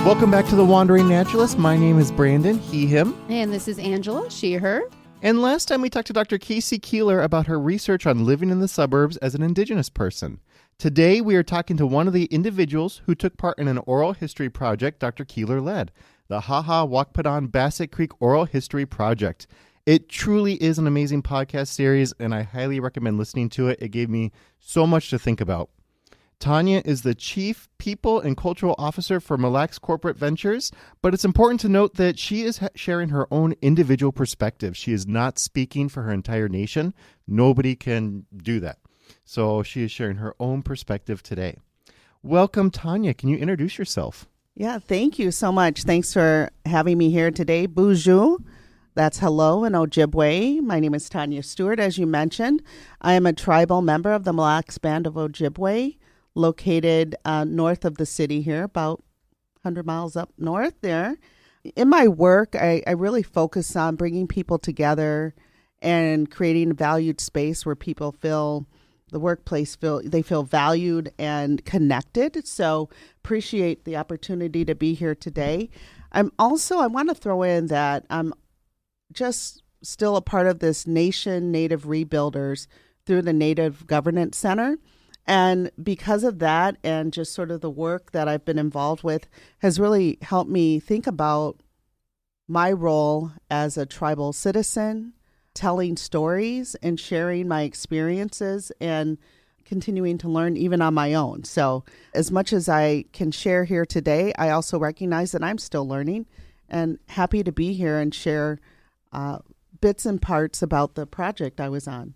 Welcome back to The Wandering Naturalist. My name is Brandon, he, him. And this is Angela, she, her. And last time we talked to Dr. Casey Keeler about her research on living in the suburbs as an Indigenous person. Today we are talking to one of the individuals who took part in an oral history project Dr. Keeler led, the Ҷaƴá Wakpádaŋ Basset Creek Oral History Project. It truly is an amazing podcast series, and I highly recommend listening to it. It gave me so much to think about. Tawnya is the Chief People and Cultural Officer for Mille Lacs Corporate Ventures, but it's important to note that she is sharing her own individual perspective. She is not speaking for her entire nation. Nobody can do that. So she is sharing her own perspective today. Welcome, Tawnya. Can you introduce yourself? Yeah, thank you so much. Thanks for having me here today. Bonjour. That's hello in Ojibwe. My name is Tawnya Stewart, as you mentioned. I am a tribal member of the Mille Lacs Band of Ojibwe, located north of the city here, about 100 miles up north there. In my work, I really focus on bringing people together and creating a valued space where people feel the workplace feel valued and connected. So appreciate the opportunity to be here today. I want to throw in that I'm just still a part of this Nation Native Rebuilders through the Native Governance Center. And because of that and just sort of the work that I've been involved with has really helped me think about my role as a tribal citizen, telling stories and sharing my experiences and continuing to learn even on my own. So as much as I can share here today, I also recognize that I'm still learning and happy to be here and share bits and parts about the project I was on.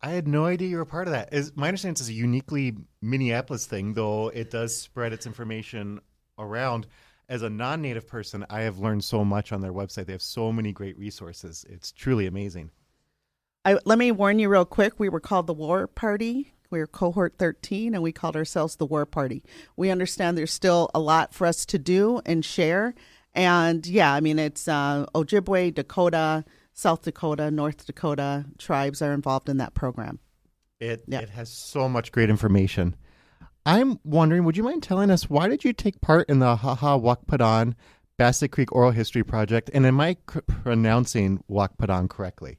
I had no idea you were a part of that. My understanding it's a uniquely Minneapolis thing, though it does spread its information around. As a non-native person, I have learned so much on their website. They have so many great resources. It's truly amazing. Let me warn you real quick. We were called the War Party. We were cohort 13, and we called ourselves the War Party. We understand there's still a lot for us to do and share. And yeah, I mean, it's Ojibwe, Dakota, South Dakota, North Dakota tribes are involved in that program. It has so much great information. I'm wondering, would you mind telling us, why did you take part in the Ҷaƴá Wakpádaŋ Basset Creek Oral History Project? And am I pronouncing Wakpádaŋ correctly?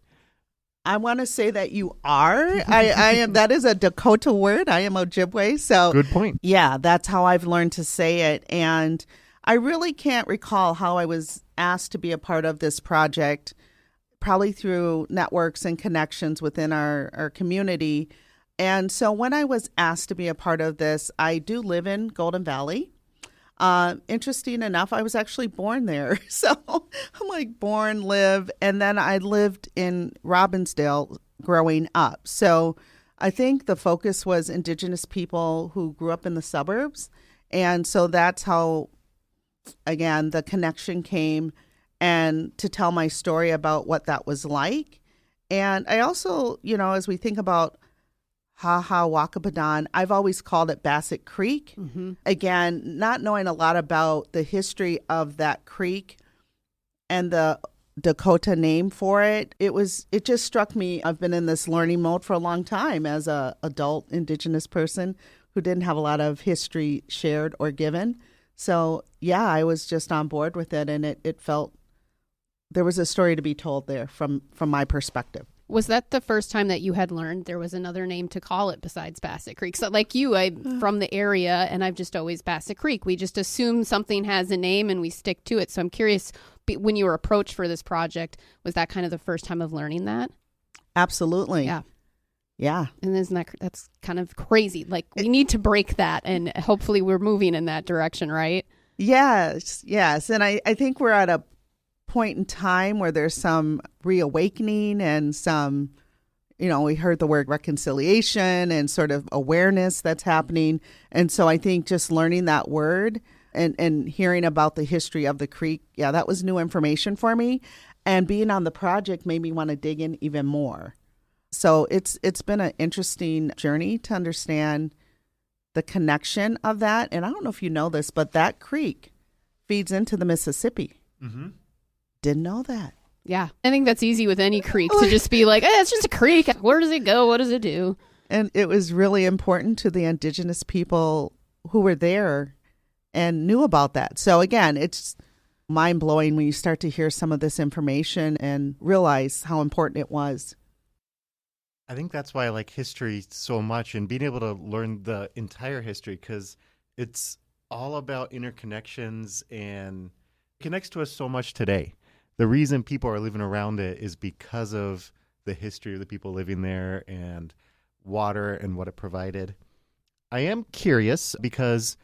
I want to say that you are. I am. That is a Dakota word. I am Ojibwe. So good point. Yeah, that's how I've learned to say it. And I really can't recall how I was asked to be a part of this project, probably through networks and connections within our community. And so when I was asked to be a part of this, I do live in Golden Valley. Interesting enough, I was actually born there. So I'm like born, live, and then I lived in Robbinsdale growing up. So I think the focus was Indigenous people who grew up in the suburbs. And so that's how, again, the connection came, and to tell my story about what that was like. And I also, as we think about Ҷaƴá Wakpádaŋ, I've always called it Basset Creek. Mm-hmm. Again, not knowing a lot about the history of that creek and the Dakota name for it, it just struck me. I've been in this learning mode for a long time as a adult Indigenous person who didn't have a lot of history shared or given. So yeah, I was just on board with it, and it felt there was a story to be told there from my perspective. Was that the first time that you had learned there was another name to call it besides Basset Creek? So like you, I'm from the area, and I've just always Basset Creek. We just assume something has a name and we stick to it. So I'm curious, when you were approached for this project, was that kind of the first time of learning that? Absolutely. Yeah. Yeah. And that's kind of crazy. Like, we need to break that, and hopefully we're moving in that direction, right? Yes. And I think we're at a point in time where there's some reawakening and some, we heard the word reconciliation and sort of awareness that's happening. And so I think just learning that word and hearing about the history of the creek, that was new information for me. And being on the project made me want to dig in even more. So it's been an interesting journey to understand the connection of that. And I don't know if you know this, but that creek feeds into the Mississippi. Mm-hmm. Didn't know that. Yeah. I think that's easy with any creek to just be like, it's just a creek. Where does it go? What does it do? And it was really important to the Indigenous people who were there and knew about that. So again, it's mind-blowing when you start to hear some of this information and realize how important it was. I think that's why I like history so much and being able to learn the entire history, because it's all about interconnections and connects to us so much today. The reason people are living around it is because of the history of the people living there and water and what it provided. I am curious because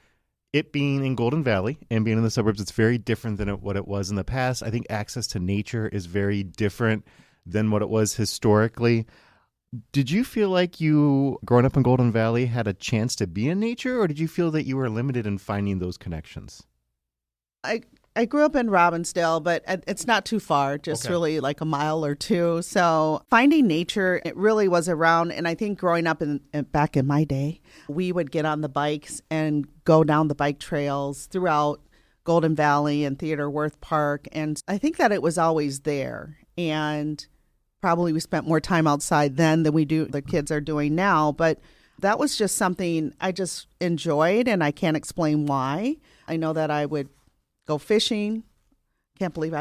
it being in Golden Valley and being in the suburbs, it's very different than what it was in the past. I think access to nature is very different than what it was historically. Did you feel like you, growing up in Golden Valley, had a chance to be in nature, or did you feel that you were limited in finding those connections? I grew up in Robbinsdale, but it's not too far, just really like a mile or two. So finding nature, it really was around. And I think growing up back in my day, we would get on the bikes and go down the bike trails throughout Golden Valley and Theodore Wirth Park. And I think that it was always there. And probably we spent more time outside then than the kids are doing now. But that was just something I just enjoyed, and I can't explain why. I know that I would go fishing. Can't believe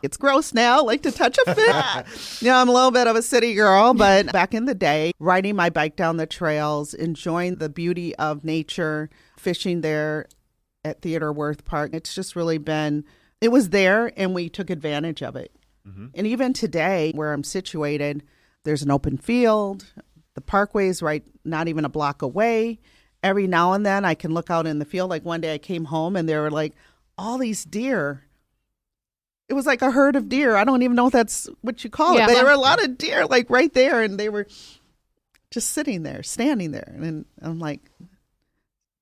it's gross now, like to touch a fish. I'm a little bit of a city girl, but back in the day, riding my bike down the trails, enjoying the beauty of nature, fishing there at Theodore Wirth Park. It's just really it was there, and we took advantage of it. Mm-hmm. And even today, where I'm situated, there's an open field. The parkway's right, not even a block away. Every now and then I can look out in the field. Like one day I came home and there were like all these deer. It was like a herd of deer. I don't even know if that's what you call it. But there were a lot of deer like right there, and they were just sitting there, standing there. And I'm like,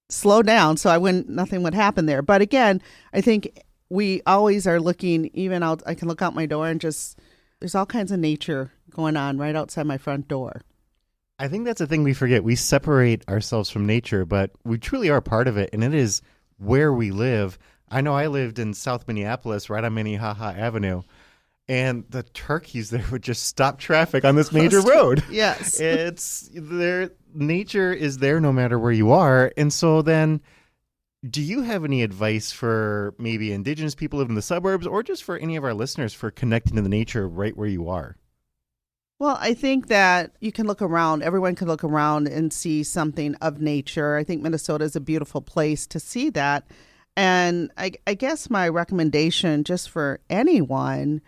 slow down so nothing would happen there. But again, I think we always are looking, even out, I can look out my door and there's all kinds of nature going on right outside my front door. I think that's the thing we forget. We separate ourselves from nature, but we truly are part of it, and it is where we live. I know I lived in South Minneapolis, right on Minnehaha Avenue, and the turkeys there would just stop traffic on this major road. Yes. It's there. Nature is there no matter where you are. And so then, do you have any advice for maybe Indigenous people living in the suburbs, or just for any of our listeners for connecting to the nature right where you are? Well, I think that you can look around. Everyone can look around and see something of nature. I think Minnesota is a beautiful place to see that. And I guess my recommendation just for anyone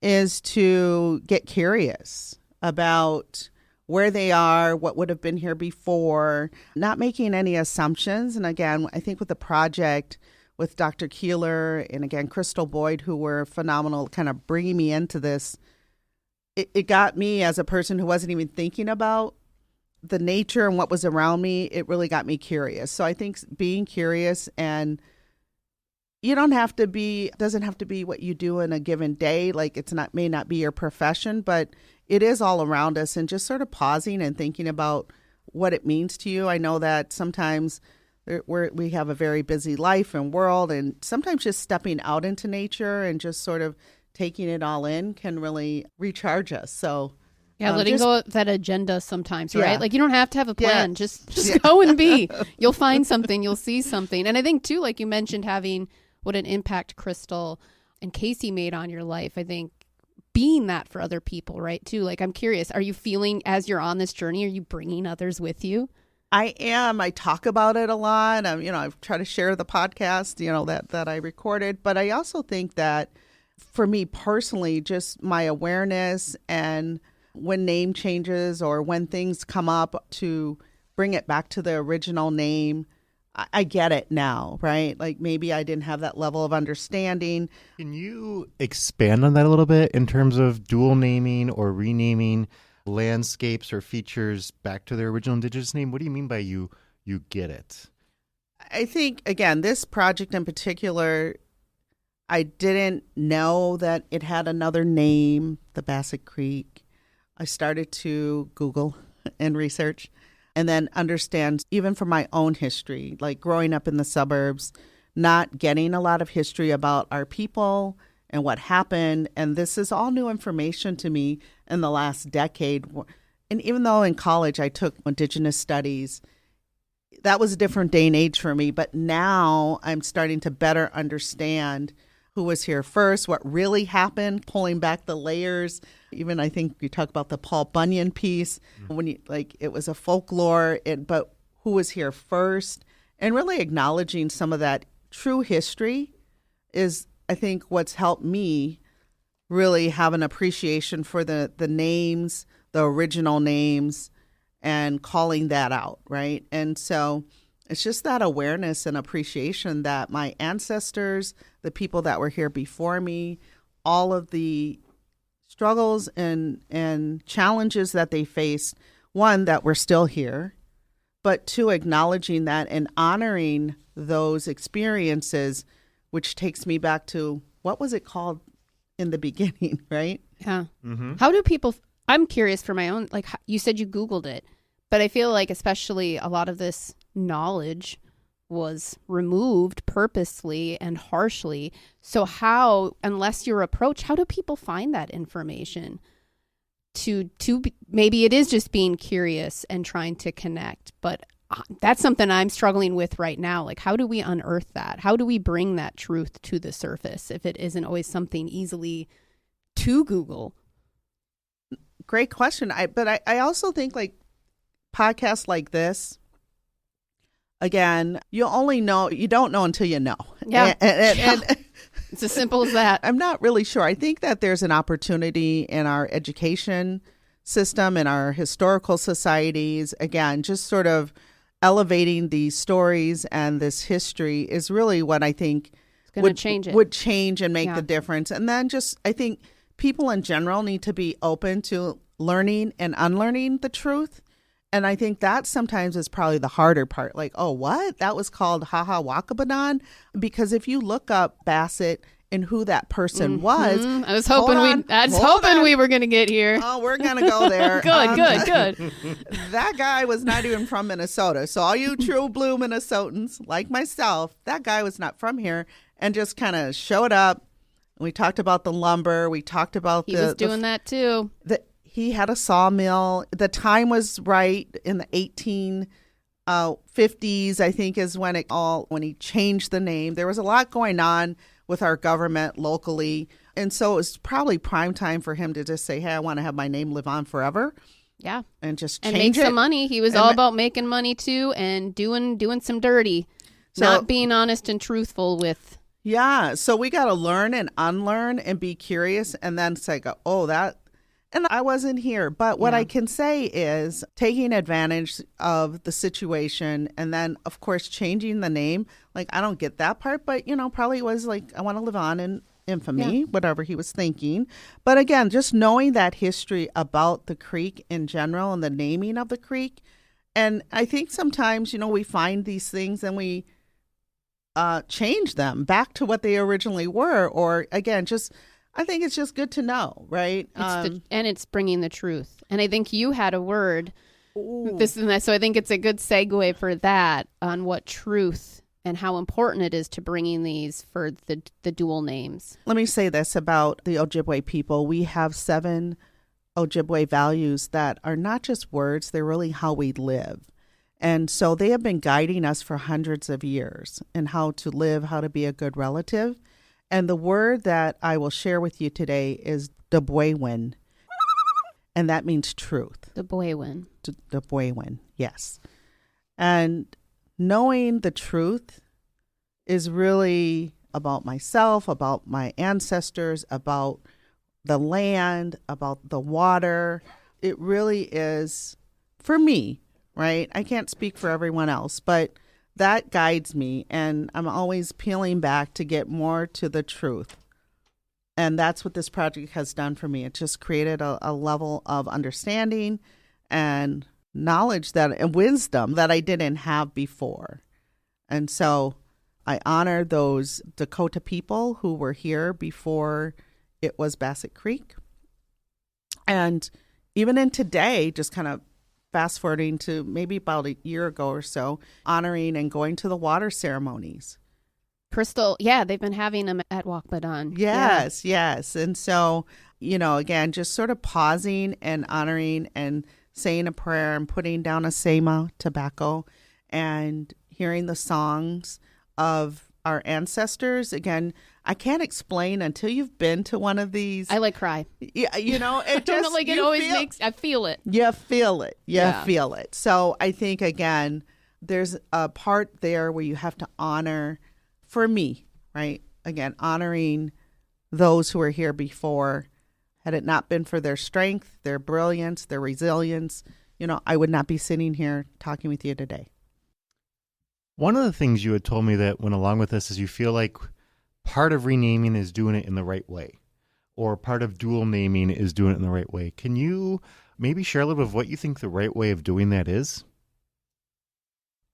is to get curious about where they are, what would have been here before, not making any assumptions. And again, I think with the project with Dr. Keeler and again, Crystal Boyd, who were phenomenal, kind of bringing me into this, it got me as a person who wasn't even thinking about the nature and what was around me. It really got me curious. So I think being curious, and you doesn't have to be what you do in a given day. Like may not be your profession, but it is all around us, and just sort of pausing and thinking about what it means to you. I know that sometimes we have a very busy life and world, and sometimes just stepping out into nature and just sort of taking it all in can really recharge us. So letting go of that agenda sometimes, right? Like you don't have to have a plan. Just go and be. You'll find something. You'll see something. And I think too, like you mentioned, having what an impact Crystal and Casey made on your life. I think being that for other people, right? Too. Like I'm curious, are you feeling as you're on this journey, are you bringing others with you? I am. I talk about it a lot. I've tried to share the podcast, that I recorded. But I also think that for me personally, just my awareness, and when name changes or when things come up, to bring it back to the original name. I get it now, right? Like maybe I didn't have that level of understanding. Can you expand on that a little bit in terms of dual naming or renaming landscapes or features back to their original Indigenous name? What do you mean by you get it? I think, again, this project in particular, I didn't know that it had another name, the Basset Creek. I started to Google and research and then understand, even from my own history, like growing up in the suburbs, not getting a lot of history about our people and what happened. And this is all new information to me in the last decade. And even though in college I took Indigenous studies, that was a different day and age for me. But now I'm starting to better understand who was here first, what really happened, pulling back the layers. Even I think you talk about the Paul Bunyan piece, when you like it was a folklore, but who was here first, and really acknowledging some of that true history is, I think, what's helped me really have an appreciation for the names, the original names, and calling that out, right? And so it's just that awareness and appreciation that my ancestors, the people that were here before me, all of the struggles and challenges that they faced, one, that we're still here, but two, acknowledging that and honoring those experiences, which takes me back to what was it called in the beginning, right? Yeah. Mm-hmm. How do people, I'm curious for my own, like you said you Googled it, but I feel like especially a lot of this knowledge was removed purposely and harshly. So how, unless you're approached, how do people find that information? Maybe it is just being curious and trying to connect, but that's something I'm struggling with right now. Like, how do we unearth that? How do we bring that truth to the surface if it isn't always something easily to Google? Great question. But I also think like podcasts like this, again, you don't know until you know. Yeah. And it's as simple as that. I'm not really sure. I think that there's an opportunity in our education system, in our historical societies, again, just sort of elevating these stories and this history is really what I think would change and make the difference. And then just, I think people in general need to be open to learning and unlearning the truth. And I think that sometimes is probably the harder part. Like, oh, what? That was called Ҷaƴá Wakpádaŋ? Because if you look up Basset and who that person was. I was hoping we were going to get here. Oh, we're going to go there. Good. That guy was not even from Minnesota. So all you true blue Minnesotans like myself, that guy was not from here and just kind of showed up. We talked about the lumber. We talked about he was doing that too. He had a sawmill. The time was right in the 1850s, I think, is when he changed the name. There was a lot going on with our government locally. And so it was probably prime time for him to just say, hey, I want to have my name live on forever. Yeah. And just change make some money. He was all about making money too and doing some dirty, not being honest and truthful with. Yeah. So we got to learn and unlearn and be curious and then say, and I wasn't here. But what I can say is taking advantage of the situation and then, of course, changing the name. Like, I don't get that part, but, probably was like, I want to live on in infamy, whatever he was thinking. But again, just knowing that history about the creek in general and the naming of the creek. And I think sometimes, we find these things and we change them back to what they originally were. Or again, I think it's just good to know, right? And it's bringing the truth. And I think you had a word, this and that. So I think it's a good segue for that on what truth and how important it is to bringing these for the dual names. Let me say this about the Ojibwe people. We have 7 Ojibwe values that are not just words, they're really how we live. And so they have been guiding us for hundreds of years in how to live, how to be a good relative. And the word that I will share with you today is Dabwewin, and that means truth. Dabwewin. Dabwewin, yes. And knowing the truth is really about myself, about my ancestors, about the land, about the water. It really is, for me, right? I can't speak for everyone else, but that guides me, and I'm always peeling back to get more to the truth. And that's what this project has done for me. It just created a level of understanding and knowledge and wisdom that I didn't have before. And so I honor those Dakota people who were here before it was Basset Creek. And even in today, just kind of fast forwarding to maybe about a year ago or so, honoring and going to the water ceremonies. Crystal, they've been having them at Wakpádaŋ. Yes. And so, again, just sort of pausing and honoring and saying a prayer and putting down a sema, tobacco, and hearing the songs of our ancestors. Again, I can't explain until you've been to one of these. I cry. Yeah, it I don't know, it always makes, I feel it. You feel it. You feel it. So I think, again, there's a part there where you have to honor, for me, right? Again, honoring those who were here before. Had it not been for their strength, their brilliance, their resilience, I would not be sitting here talking with you today. One of the things you had told me that went along with this is you feel like part of renaming is doing it in the right way, or part of dual naming is doing it in the right way. Can you maybe share a little bit of what you think the right way of doing that is?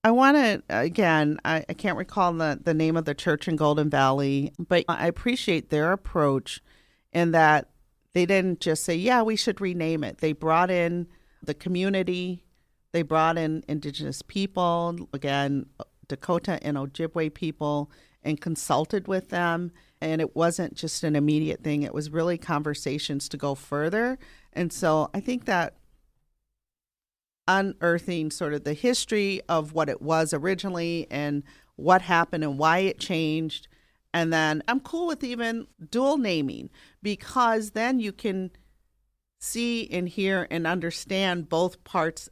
I want to, again, I can't recall the name of the church in Golden Valley, but I appreciate their approach in that they didn't just say, yeah, we should rename it. They brought in the community. They brought in Indigenous people, again, Dakota and Ojibwe people, and consulted with them. And it wasn't just an immediate thing. It was really conversations to go further. And so I think that unearthing sort of the history of what it was originally and what happened and why it changed. And then I'm cool with even dual naming, because then you can see and hear and understand both parts,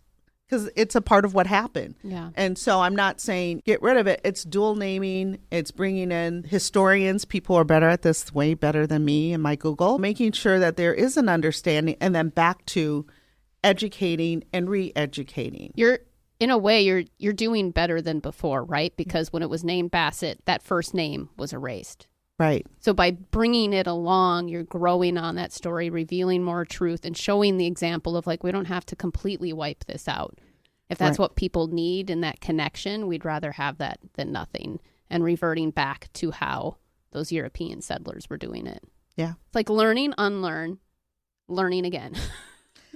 because it's a part of what happened. Yeah. And so I'm not saying get rid of it. It's dual naming. It's bringing in historians. People are better at this, way better than me and my Google, making sure that there is an understanding, and then back to educating and re-educating. In a way, you're doing better than before, right? Because when it was named Basset, that first name was erased. Right. So by bringing it along, you're growing on that story, revealing more truth, and showing the example of, like, we don't have to completely wipe this out. If that's what people need in that connection, we'd rather have that than nothing, and reverting back to how those European settlers were doing it. Yeah. It's like learning, unlearn, learning again.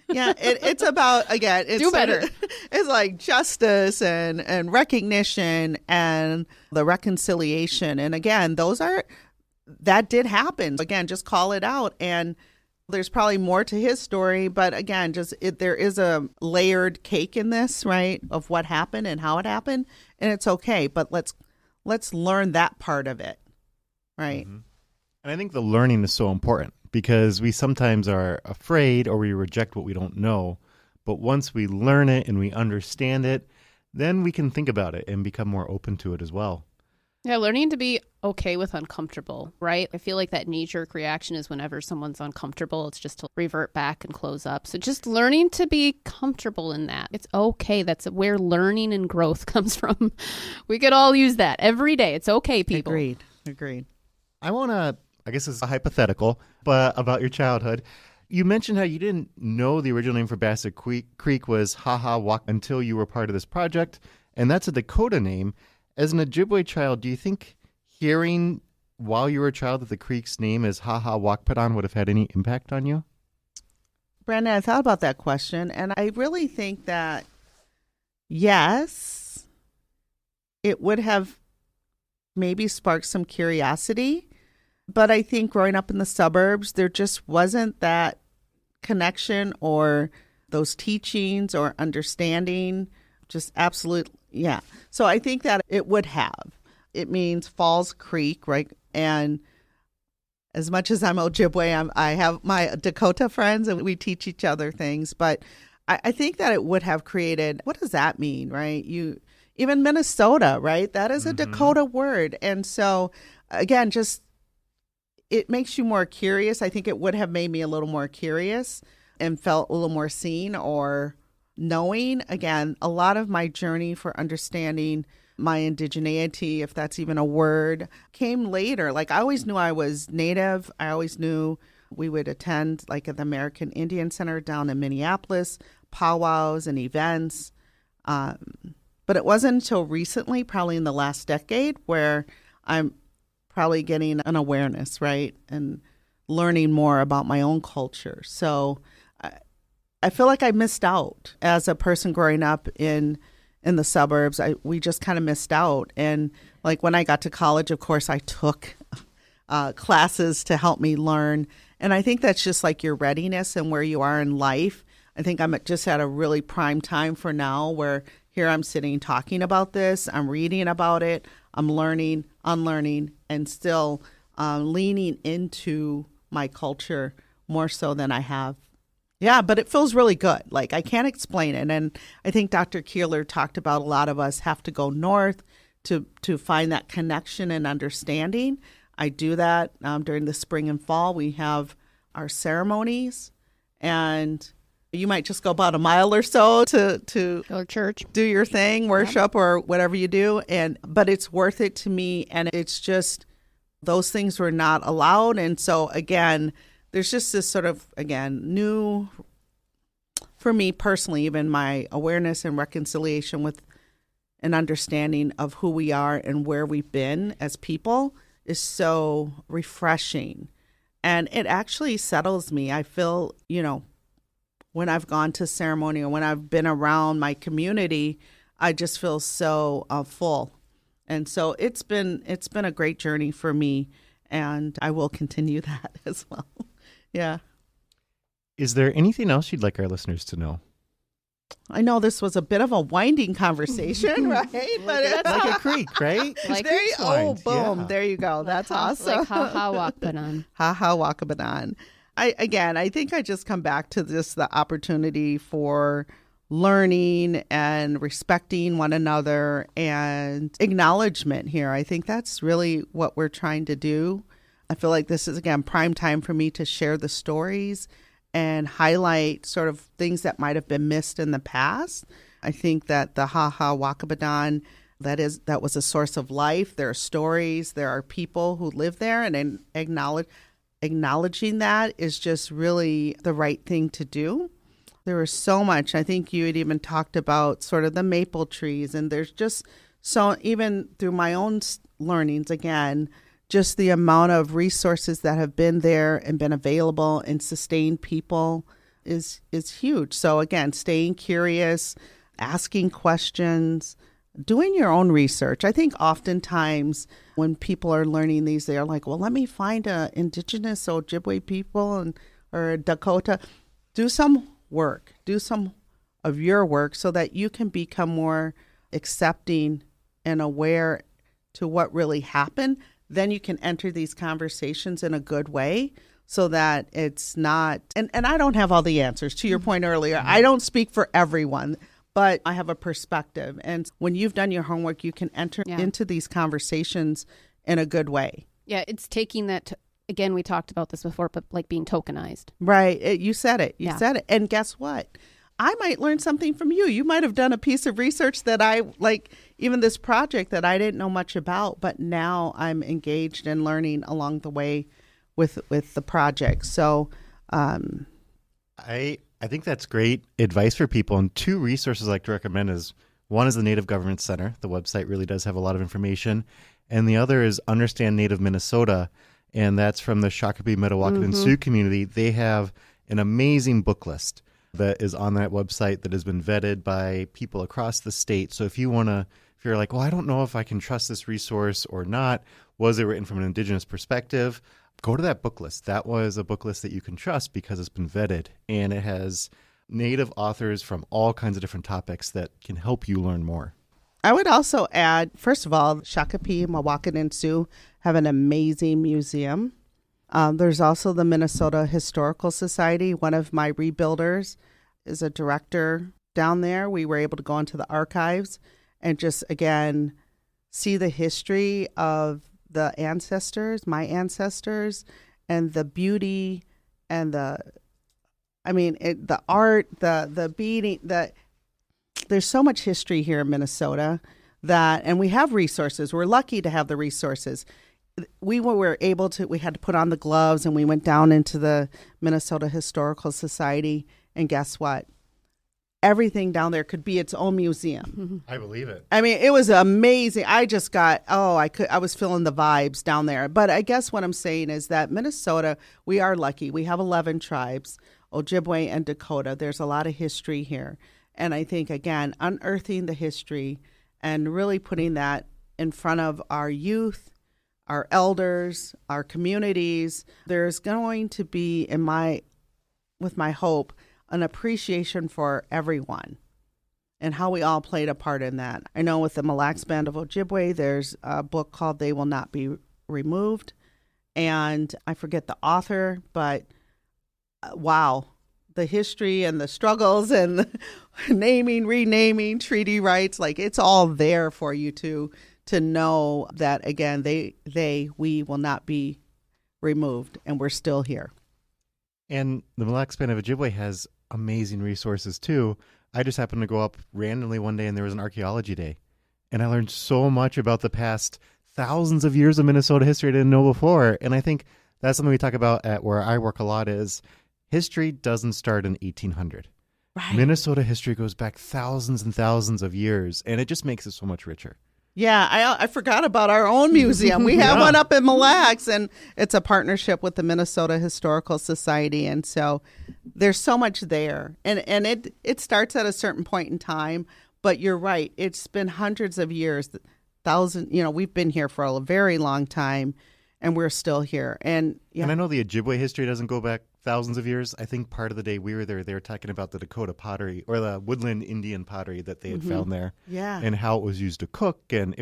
Yeah, it's about, again, it's do better. It's like justice and recognition and the reconciliation. And again, that did happen. Again, just call it out. And there's probably more to his story, but again, there is a layered cake in this, right, of what happened and how it happened, and it's okay. But let's learn that part of it, right? Mm-hmm. And I think the learning is so important, because we sometimes are afraid or we reject what we don't know. But once we learn it and we understand it, then we can think about it and become more open to it as well. Yeah, learning to be okay with uncomfortable, right? I feel like that knee-jerk reaction is whenever someone's uncomfortable, it's just to revert back and close up. So just learning to be comfortable in that. It's okay. That's where learning and growth comes from. We could all use that every day. It's okay, people. Agreed. I want to, I guess it's a hypothetical, but about your childhood. You mentioned how you didn't know the original name for Basset Creek was Ҷaƴá Wakpádaŋ until you were part of this project, and that's a Dakota name. As an Ojibwe child, do you think hearing while you were a child that the creek's name is Ҷaƴá Wakpádaŋ would have had any impact on you? Brandon, I thought about that question, and I really think that, yes, it would have maybe sparked some curiosity. But I think growing up in the suburbs, there just wasn't that connection or those teachings or understanding, just absolute, yeah. So I think that it would have. It means Falls Creek, right? And as much as I'm Ojibwe, I have my Dakota friends and we teach each other things. But I think that it would have created, what does that mean, right? Even Minnesota, right? That is a Dakota word. And so, again, just it makes you more curious. I think it would have made me a little more curious and felt a little more seen or knowing. Again, a lot of my journey for understanding my indigeneity, if that's even a word, came later. Like, I always knew I was Native. I always knew we would attend, like, at the American Indian Center down in Minneapolis, powwows and events. But it wasn't until recently, probably in the last decade, where I'm probably getting an awareness, right, and learning more about my own culture. So I feel like I missed out as a person growing up in the suburbs. We just kind of missed out. And like when I got to college, of course, I took classes to help me learn. And I think that's just like your readiness and where you are in life. I think I'm just at a really prime time for now where here I'm sitting talking about this. I'm reading about it. I'm learning, unlearning, and still leaning into my culture more so than I have. Yeah, but it feels really good. Like, I can't explain it. And I think Dr. Keeler talked about a lot of us have to go north to find that connection and understanding. I do that during the spring and fall. We have our ceremonies, and you might just go about a mile or so to Go to church, do your thing, worship, or whatever you do. But it's worth it to me. And it's just, those things were not allowed. And so again, there's just this sort of, again, new, for me personally, even my awareness and reconciliation with an understanding of who we are and where we've been as people is so refreshing. And it actually settles me. I feel, when I've gone to ceremony or when I've been around my community, I just feel so full. And so it's been a great journey for me, and I will continue that as well. Yeah. Is there anything else you'd like our listeners to know? I know this was a bit of a winding conversation, right? But it's Like a creek, right? Like there you, oh, boom. Yeah. There you go. That's awesome. Like Ҷaƴá Wakpádaŋ. Ҷaƴá Wakpádaŋ. I think I just come back to just the opportunity for learning and respecting one another and acknowledgement here. I think that's really what we're trying to do. I feel like this is, again, prime time for me to share the stories and highlight sort of things that might have been missed in the past. I think that the Ҷaƴá Wakpádaŋ, that was a source of life. There are stories, there are people who live there, and acknowledging that is just really the right thing to do. There was so much. I think you had even talked about sort of the maple trees, and there's just so, even through my own learnings, again, just the amount of resources that have been there and been available and sustained people is huge. So again, staying curious, asking questions, doing your own research. I think oftentimes when people are learning these, they are like, well, let me find a indigenous Ojibwe people or Dakota. Do some work. Do some of your work so that you can become more accepting and aware to what really happened. Then you can enter these conversations in a good way so that it's not, and I don't have all the answers. To your point earlier, I don't speak for everyone, but I have a perspective. And when you've done your homework, you can enter into these conversations in a good way. Yeah, it's taking that, again, we talked about this before, but like being tokenized. Right. You said it. You said it. And guess what? I might learn something from you. You might have done a piece of research that I, like even this project that I didn't know much about, but now I'm engaged in learning along the way with the project. So I think that's great advice for people. And two resources I like to recommend is, one is the Native Government Center. The website really does have a lot of information. And the other is Understand Native Minnesota. And that's from the Shakopee, Mdewakanton, and Sioux community. They have an amazing book list that is on that website that has been vetted by people across the state. So if you're like, well, I don't know if I can trust this resource or not, was it written from an indigenous perspective? Go to that book list. That was a book list that you can trust because it's been vetted, and it has Native authors from all kinds of different topics that can help you learn more. I would also add, first of all, Shakopee, Mdewakanton, and Sioux have an amazing museum. There's also the Minnesota Historical Society. One of my rebuilders is a director down there. We were able to go into the archives and just, again, see the history of the ancestors, my ancestors, and the beauty and the art, the beading. There's so much history here in Minnesota and we have resources. We're lucky to have the resources. We had to put on the gloves, and we went down into the Minnesota Historical Society, and guess what? Everything down there could be its own museum. I believe it. I mean, it was amazing. I just got, I was feeling the vibes down there. But I guess what I'm saying is that Minnesota, we are lucky. We have 11 tribes, Ojibwe and Dakota. There's a lot of history here. And I think, again, unearthing the history and really putting that in front of our youth, our elders, our communities, there's going to be, with my hope, an appreciation for everyone. and how we all played a part in that. I know with the Mille Lacs Band of Ojibwe, there's a book called They Will Not Be Removed. And I forget the author, but wow, the history and the struggles and the naming, renaming, treaty rights, like it's all there for you to know that, again, we will not be removed, and we're still here. And the Mille Lacs Band of Ojibwe has amazing resources too. I just happened to go up randomly one day and there was an archaeology day. And I learned so much about the past thousands of years of Minnesota history I didn't know before. And I think that's something we talk about at where I work a lot is history doesn't start in 1800. Right. Minnesota history goes back thousands and thousands of years, and it just makes it so much richer. Yeah, I forgot about our own museum. We have one up in Mille Lacs, and it's a partnership with the Minnesota Historical Society. And so there's so much there. And it starts at a certain point in time. But you're right. It's been hundreds of years, we've been here for a very long time, and we're still here. And I know the Ojibwe history doesn't go back thousands of years. I think part of the day we were there, they were talking about the Dakota pottery or the woodland Indian pottery that they had found there. Yeah. And how it was used to cook. And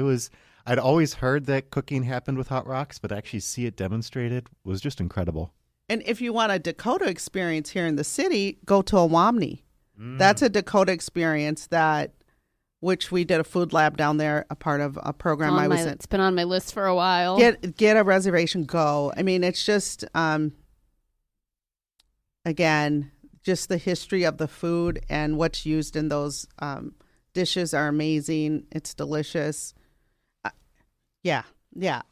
I'd always heard that cooking happened with hot rocks, but actually see it demonstrated was just incredible. And if you want a Dakota experience here in the city, go to Awamni. That's a Dakota experience which we did a food lab down there, a part of a program I was in. It's been on my list for a while. Get a reservation, go. I mean, it's just, again, just the history of the food and what's used in those dishes are amazing. It's delicious. Yeah.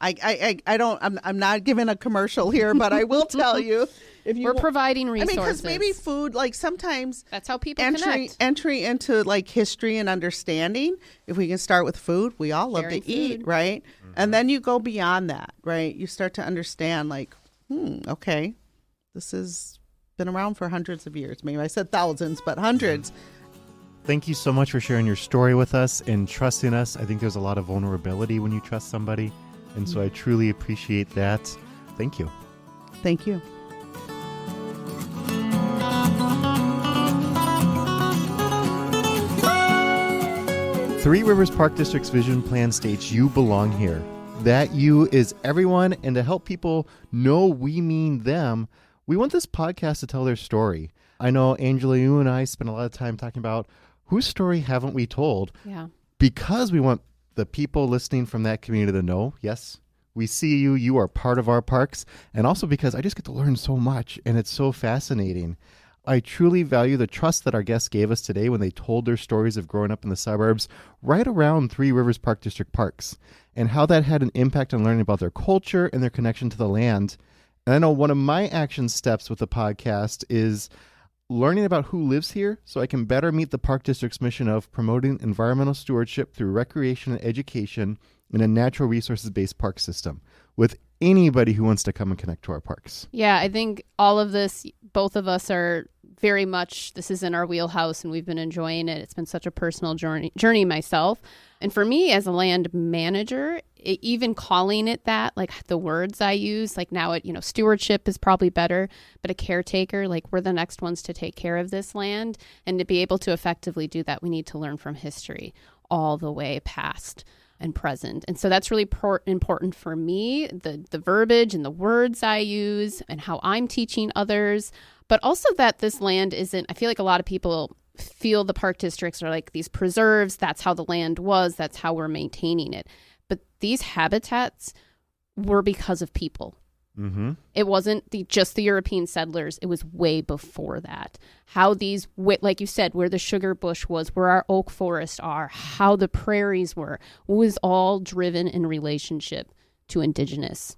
I'm not giving a commercial here, but I will tell you. We're providing resources. Because maybe food, like sometimes that's how people connect. Entry into like history and understanding. If we can start with food, we all love to eat, right? Mm-hmm. And then you go beyond that, right? You start to understand, like, okay, this has been around for hundreds of years. Maybe I said thousands, but hundreds. Thank you so much for sharing your story with us and trusting us. I think there's a lot of vulnerability when you trust somebody. And so I truly appreciate that. Thank you. Thank you. Three Rivers Park District's vision plan states you belong here. That you is everyone, and to help people know we mean them, we want this podcast to tell their story. I know, Angela, you and I spend a lot of time talking about whose story haven't we told? Yeah. Because we want the people listening from that community to know, yes, we see you, you are part of our parks, and also because I just get to learn so much, and it's so fascinating. I truly value the trust that our guests gave us today when they told their stories of growing up in the suburbs right around Three Rivers Park District parks, and how that had an impact on learning about their culture and their connection to the land. And I know one of my action steps with the podcast is learning about who lives here so I can better meet the Park District's mission of promoting environmental stewardship through recreation and education in a natural resources-based park system with anybody who wants to come and connect to our parks. Yeah, I think all of this, both of us are very much, this is in our wheelhouse and we've been enjoying it. It's been such a personal journey myself. And for me as a land manager, even calling it that, like the words I use, like now stewardship is probably better, but a caretaker, like we're the next ones to take care of this land. And to be able to effectively do that, we need to learn from history all the way past and present. And so that's really important for me, the verbiage and the words I use and how I'm teaching others, but also that this land isn't, I feel like a lot of people feel the park districts are like these preserves. That's how the land was. That's how we're maintaining it. But these habitats were because of people. Mm-hmm. It wasn't just the European settlers. It was way before that. How these, like you said, where the sugar bush was, where our oak forests are, how the prairies were, was all driven in relationship to indigenous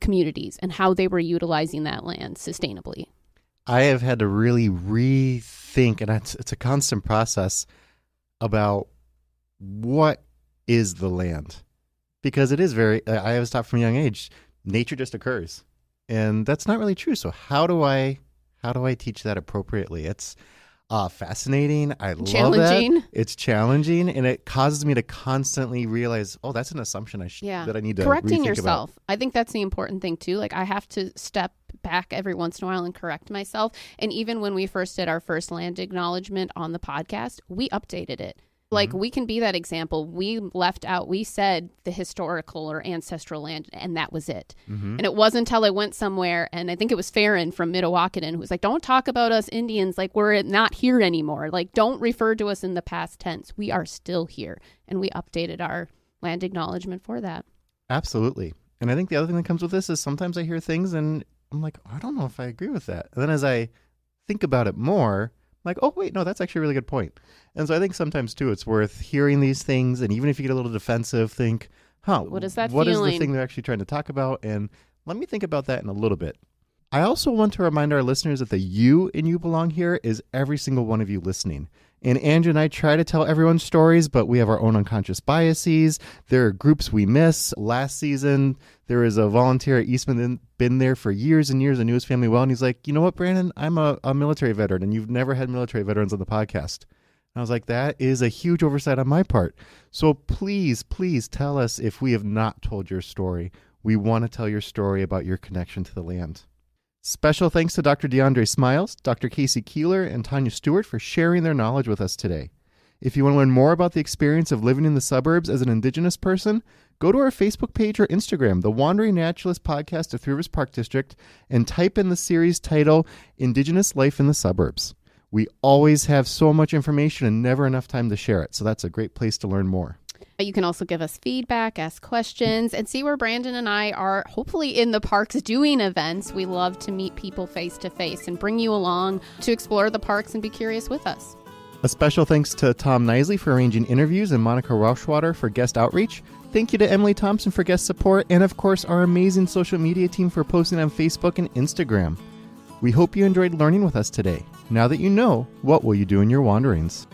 communities and how they were utilizing that land sustainably. I have had to really rethink, and it's a constant process, about what is the land. Because it is I was taught from a young age, nature just occurs. And that's not really true. So how do I teach that appropriately? It's fascinating. I love that. It's challenging, and it causes me to constantly realize, that's an assumption that I need to correcting rethink yourself. about. I think that's the important thing too. Like I have to step back every once in a while and correct myself. And even when we first did our first land acknowledgement on the podcast, we updated it. Like, we can be that example. We left out, we said the historical or ancestral land, and that was it. And it wasn't until I went somewhere, and I think it was Farron from Mdewakanton who was like, don't talk about us Indians like we're not here anymore. Like, don't refer to us in the past tense. We are still here. And we updated our land acknowledgement for that. Absolutely. And I think the other thing that comes with this is sometimes I hear things and I'm like, I don't know if I agree with that. And then as I think about it more, I'm like, oh, wait, no, that's actually a really good point. And so I think sometimes, too, it's worth hearing these things. And even if you get a little defensive, think, what is that what feeling? is the thing they're actually trying to talk about? And let me think about that in a little bit. I also want to remind our listeners that the you in You Belong Here is every single one of you listening. And Angie and I try to tell everyone's stories, but we have our own unconscious biases. There are groups we miss. Last season, there was a volunteer at Eastman, been there for years and years and knew his family well. And he's like, you know what, Brandon, I'm a military veteran, and you've never had military veterans on the podcast. And I was like, that is a huge oversight on my part. So please, please tell us if we have not told your story. We want to tell your story about your connection to the land. Special thanks to Dr. DeAndre Smiles, Dr. Casey Keeler, and Tawnya Stewart for sharing their knowledge with us today. If you want to learn more about the experience of living in the suburbs as an Indigenous person, go to our Facebook page or Instagram, the Wandering Naturalist Podcast of Three Rivers Park District, and type in the series title, Indigenous Life in the Suburbs. We always have so much information and never enough time to share it, so that's a great place to learn more. You can also give us feedback, ask questions, and see where Brandon and I are hopefully in the parks doing events. We love to meet people face to face and bring you along to explore the parks and be curious with us. A special thanks to Tom Knisley for arranging interviews and Monica Rauschwater for guest outreach. Thank you to Emily Thompson for guest support, and of course our amazing social media team for posting on Facebook and Instagram. We hope you enjoyed learning with us today. Now that you know, what will you do in your wanderings?